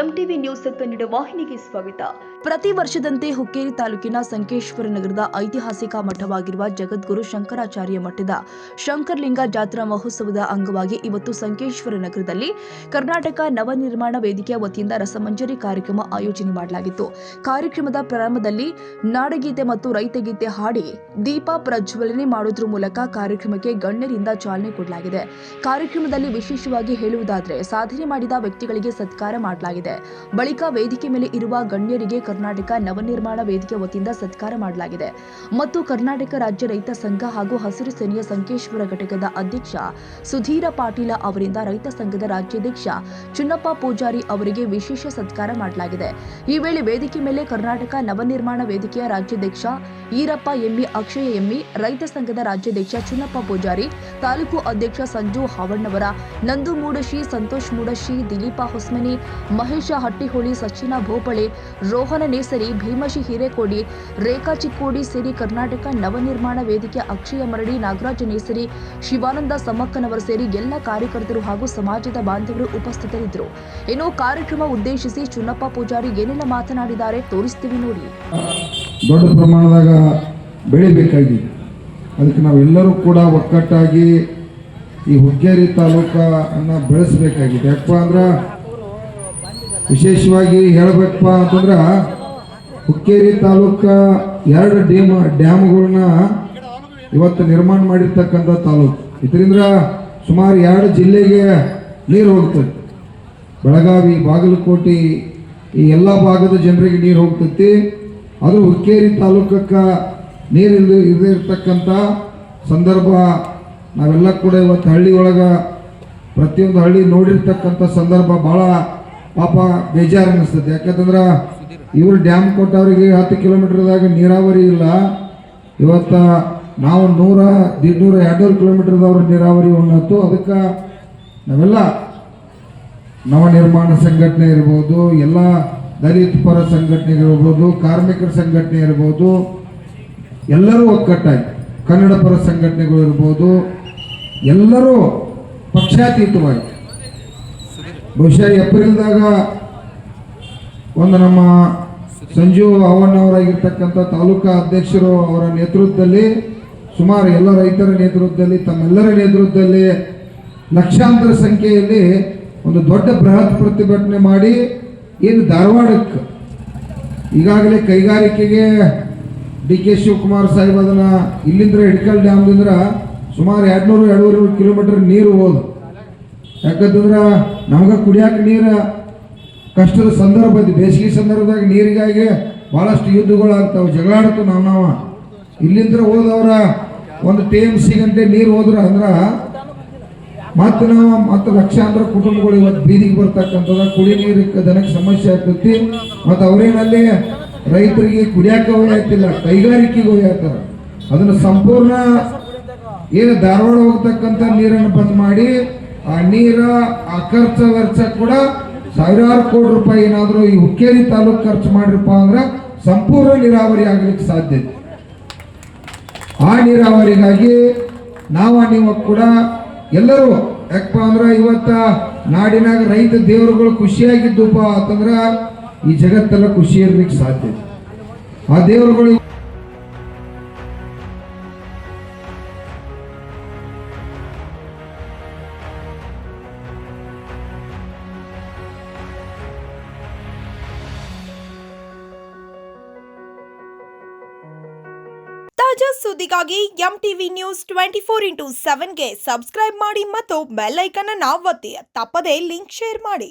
MTV news Kannada ವಾಹಿನಿಗೆ ಸ್ವಾಗತ. ಪ್ರತಿ ವರ್ಷದಂತೆ ಹುಕ್ಕೇರಿ ತಾಲೂಕಿನ ಸಂಕೇಶ್ವರ ನಗರದ ಐತಿಹಾಸಿಕ ಮಠವಾಗಿರುವ ಜಗದ್ಗುರು ಶಂಕರಾಚಾರ್ಯ ಮಠದ ಶಂಕರಲಿಂಗ ಜಾತ್ರಾ ಮಹೋತ್ಸವದ ಅಂಗವಾಗಿ ಇವತ್ತು ಸಂಕೇಶ್ವರ ನಗರದಲ್ಲಿ ಕರ್ನಾಟಕ ನವನಿರ್ಮಾಣ ವೇದಿಕೆಯ ವತಿಯಿಂದ ರಸಮಂಜರಿ ಕಾರ್ಯಕ್ರಮ ಆಯೋಜನೆ ಮಾಡಲಾಗಿತ್ತು. ಕಾರ್ಯಕ್ರಮದ ಪ್ರಾರಂಭದಲ್ಲಿ ನಾಡಗೀತೆ ಮತ್ತು ರೈತಗೀತೆ ಹಾಡಿ ದೀಪ ಪ್ರಜ್ವಲನೆ ಮಾಡುವುದರ ಮೂಲಕ ಕಾರ್ಯಕ್ರಮಕ್ಕೆ ಗಣ್ಯರಿಂದ ಚಾಲನೆ ಕೊಡಲಾಗಿದೆ. ಕಾರ್ಯಕ್ರಮದಲ್ಲಿ ವಿಶೇಷವಾಗಿ ಹೇಳುವುದಾದರೆ ಸಾಧನೆ ಮಾಡಿದ ವ್ಯಕ್ತಿಗಳಿಗೆ ಸತ್ಕಾರ ಮಾಡಲಾಗಿದೆ. ಬಳಿಕ ವೇದಿಕೆ ಮೇಲೆ ಇರುವ ಗಣ್ಯರಿಗೆ ಕರ್ನಾಟಕ ನವನಿರ್ಮಾಣ ವೇದಿಕೆ ವತಿಯಿಂದ ಸತ್ಕಾರ ಮಾಡಲಾಗಿದೆ ಮತ್ತು ಕರ್ನಾಟಕ ರಾಜ್ಯ ರೈತ ಸಂಘ ಹಾಗೂ ಹಸಿರು ಸೇನೆಯ ಸಂಕೇಶ್ವರ ಘಟಕದ ಅಧ್ಯಕ್ಷ ಸುಧೀರ ಪಾಟೀಲ ಅವರಿಂದ ರೈತ ಸಂಘದ ರಾಜ್ಯಾಧ್ಯಕ್ಷ ಚುನ್ನಪ್ಪ ಪೂಜಾರಿ ಅವರಿಗೆ ವಿಶೇಷ ಸತ್ಕಾರ ಮಾಡಲಾಗಿದೆ. ಈ ವೇಳೆ ವೇದಿಕೆ ಮೇಲೆ ಕರ್ನಾಟಕ ನವನಿರ್ಮಾಣ ವೇದಿಕೆಯ ರಾಜ್ಯಾಧ್ಯಕ್ಷ ಈರಪ್ಪ ಎಮ್ಮಿ, ಅಕ್ಷಯ ಎಮ್ಮಿ, ರೈತ ಸಂಘದ ರಾಜ್ಯಾಧ್ಯಕ್ಷ ಚುನ್ನಪ್ಪ ಪೂಜಾರಿ, ತಾಲೂಕು ಅಧ್ಯಕ್ಷ ಸಂಜು ಹಾವಣ್ಣವರ, ನಂದು ಮೂಡಶಿ, ಸಂತೋಷ್ ಮೂಡಶಿ, ದಿಲೀಪ ಹೊಸ್ಮನಿ, ಮಹೇಶ ಹಟ್ಟಿಹೊಳಿ, ಸಚಿನ ಭೋಪಳೆ, ರೋಹನ ನೇಸರಿ, ಭೀಮಶಿ ಹಿರೇಕೋಡಿ, ರೇಖಾ ಚಿಕ್ಕೋಡಿ ಸೇರಿ ಕರ್ನಾಟಕ ನವನಿರ್ಮಾಣ ವೇದಿಕೆ ಅಕ್ಷಯ ಮರಡಿ, ನಾಗರಾಜ ನೇಸರಿ, ಶಿವಾನಂದ ಸಮ್ಮಕ್ಕನವರ ಸೇರಿ ಎಲ್ಲ ಕಾರ್ಯಕರ್ತರು ಹಾಗೂ ಸಮಾಜದ ಬಾಂಧವರು ಉಪಸ್ಥಿತರಿದ್ದರು. ಇನ್ನು ಕಾರ್ಯಕ್ರಮ ಉದ್ದೇಶಿಸಿ ಚುನ್ನಪ್ಪ ಪೂಜಾರಿ ಏನೆಲ್ಲ ಮಾತನಾಡಿದ್ದಾರೆ ತೋರಿಸ್ತೀವಿ ನೋಡಿ. ದೊಡ್ಡ ಪ್ರಮಾಣದಾಗ ಬೆಳಿಬೇಕಾಗಿದೆ. ಅದಕ್ಕೆ ನಾವೆಲ್ಲರೂ ಕೂಡ ಒಕ್ಕಟ್ಟಾಗಿ ಈ ಹುಕ್ಕೇರಿ ತಾಲೂಕನ್ನು ಬೆಳೆಸಬೇಕಾಗಿದೆ. ಯಾಕಪ್ಪ ಅಂದ್ರೆ ವಿಶೇಷವಾಗಿ ಹೇಳಬೇಕಪ್ಪ ಅಂತಂದ್ರೆ ಹುಕ್ಕೇರಿ ತಾಲೂಕ 2 ಡ್ಯಾಮ್ಗಳನ್ನ ಇವತ್ತು ನಿರ್ಮಾಣ ಮಾಡಿರ್ತಕ್ಕಂಥ ತಾಲೂಕು. ಇದರಿಂದ ಸುಮಾರು 2 ಜಿಲ್ಲೆಗೆ ನೀರು ಹೋಗ್ತದೆ. ಬೆಳಗಾವಿ, ಬಾಗಲಕೋಟೆ ಈ ಎಲ್ಲ ಭಾಗದ ಜನರಿಗೆ ನೀರು ಹೋಗ್ತೈತಿ. ಅದು ಹುಕ್ಕೇರಿ ತಾಲೂಕಕ್ಕೆ ನೀರು ಇಲ್ಲದೆ ಇರ್ತಕ್ಕಂಥ ಸಂದರ್ಭ ನಾವೆಲ್ಲ ಕೂಡ ಇವತ್ತು ಹಳ್ಳಿ ಒಳಗೆ ಪ್ರತಿಯೊಂದು ಹಳ್ಳಿ ನೋಡಿರ್ತಕ್ಕಂಥ ಸಂದರ್ಭ ಭಾಳ ಪಾಪ ಬೇಜಾರು ಅನ್ನಿಸ್ತದೆ. ಯಾಕಂತಂದ್ರೆ ಇವರು ಡ್ಯಾಮ್ ಕೊಟ್ಟವರಿಗೆ 10 ಕಿಲೋಮೀಟರ್ದಾಗ ನೀರಾವರಿ ಇಲ್ಲ. ಇವತ್ತು ನಾವು 100, 150, 200 ಕಿಲೋಮೀಟರ್ದವ್ರ ನೀರಾವರಿ ಉನ್ನತ್ತು. ಅದಕ್ಕೆ ನಾವೆಲ್ಲ ನವನಿರ್ಮಾಣ ಸಂಘಟನೆ ಇರ್ಬೋದು, ಎಲ್ಲ ದಲಿತ ಪರ ಸಂಘಟನೆಗಳಿರ್ಬೋದು, ಕಾರ್ಮಿಕರ ಸಂಘಟನೆ ಇರ್ಬೋದು, ಎಲ್ಲರೂ ಒಕ್ಕಟ್ಟಾಗಿ ಕನ್ನಡ ಪರ ಸಂಘಟನೆಗಳು ಇರ್ಬೋದು, ಎಲ್ಲರೂ ಪಕ್ಷಾತೀತವಾಗಿ ಬಹುಶಃ ಏಪ್ರಿಲ್ದಾಗ ಒಂದು ನಮ್ಮ ಸಂಜು ಅವಣ್ಣವರಾಗಿರ್ತಕ್ಕಂಥ ತಾಲೂಕಾ ಅಧ್ಯಕ್ಷರು ಅವರ ನೇತೃತ್ವದಲ್ಲಿ ಸುಮಾರು ಎಲ್ಲ ರೈತರ ನೇತೃತ್ವದಲ್ಲಿ ತಮ್ಮೆಲ್ಲರ ನೇತೃತ್ವದಲ್ಲಿ ಲಕ್ಷಾಂತರ ಸಂಖ್ಯೆಯಲ್ಲಿ ಒಂದು ದೊಡ್ಡ ಬೃಹತ್ ಪ್ರತಿಭಟನೆ ಮಾಡಿ ಏನು ಧಾರವಾಡಕ್ಕೆ ಈಗಾಗಲೇ ಕೈಗಾರಿಕೆಗೆ ಡಿ.ಕೆ. ಶಿವಕುಮಾರ್ ಸಾಹೇಬ್ ಅದನ್ನು ಇಲ್ಲಿಂದ ಹಿಡ್ಕಲ್ ಡ್ಯಾಮ್ದಿಂದ ಸುಮಾರು 200-250 ಕಿಲೋಮೀಟರ್ ನೀರು ಹೋದು. ಯಾಕಂತಂದ್ರೆ ನಮಗೆ ಕುಡಿಯೋಕೆ ನೀರು ಕಷ್ಟದ ಸಂದರ್ಭ ಇದೆ. ಬೇಸಿಗೆ ಸಂದರ್ಭದಾಗ ನೀರಿಗಾಗಿ ಭಾಳಷ್ಟು ಯುದ್ಧಗಳಾಗ್ತಾವೆ, ಜಗಳಾಡ್ತು ನಾವು ಇಲ್ಲಿಂದ ಹೋದವರ ಒಂದು TMC ಗಂಟೆ ನೀರು ಹೋದ್ರೆ ಅಂದ್ರೆ ಮತ್ತೆ ಲಕ್ಷಾಂತರ ಕುಟುಂಬಗಳು ಇವತ್ತು ಬೀದಿಗೆ ಬರ್ತಕ್ಕಂಥದ್ದು, ಕುಡಿ ನೀರಿಗೆ ದನಕ್ಕೆ ಸಮಸ್ಯೆ ಆಗ್ತೈತಿ. ಮತ್ತು ಅವರೇನಲ್ಲಿ ರೈತರಿಗೆ ಕುಡಿಯೋಕೆ ಹೋಗ್ತಿಲ್ಲ, ಕೈಗಾರಿಕೆಗೆ ಹೋಗ್ತಾರೆ. ಅದನ್ನು ಸಂಪೂರ್ಣ ಏನು ಧಾರವಾಡ ಹೋಗ್ತಕ್ಕಂಥ ನೀರನ್ನು ಬಂದ್ ಮಾಡಿ ಆ ನೀರ ಆ ವೆಚ್ಚ ಕೂಡ ಸಾವಿರಾರು ಕೋಟಿ ರೂಪಾಯಿ ಏನಾದರೂ ಈ ಹುಕ್ಕೇರಿ ತಾಲೂಕು ಖರ್ಚು ಮಾಡಿರಪ್ಪ ಅಂದ್ರೆ ಸಂಪೂರ್ಣ ನೀರಾವರಿ ಆಗಲಿಕ್ಕೆ ಸಾಧ್ಯ. ಆ ನೀರಾವರಿಗಾಗಿ ನೀವು ಕೂಡ ಎಲ್ಲರೂ ಯಾಕಪ್ಪ ಅಂದ್ರೆ ಇವತ್ತ ನಾಡಿನಾಗ ರೈತ ದೇವರುಗಳು ಖುಷಿಯಾಗಿದ್ದಪ್ಪ ಅಂತಂದ್ರೆ ಈ ಜಗತ್ತೆಲ್ಲ ಖುಷಿ ಇರ್ಲಿಕ್ಕೆ ಸಾಧ್ಯ. ಆ ದೇವರುಗಳು ತಾಜಾ ಸುದ್ದಿಗಾಗಿ ಎಂಟಿವಿ ನ್ಯೂಸ್ 24x7ಗೆ ಸಬ್ಸ್ಕ್ರೈಬ್ ಮಾಡಿ ಮತ್ತು ಬೆಲ್ ಐಕಾನ್ ಅನ್ನು ಒತ್ತಿ. ತಪ್ಪದೇ ಲಿಂಕ್ ಶೇರ್ ಮಾಡಿ.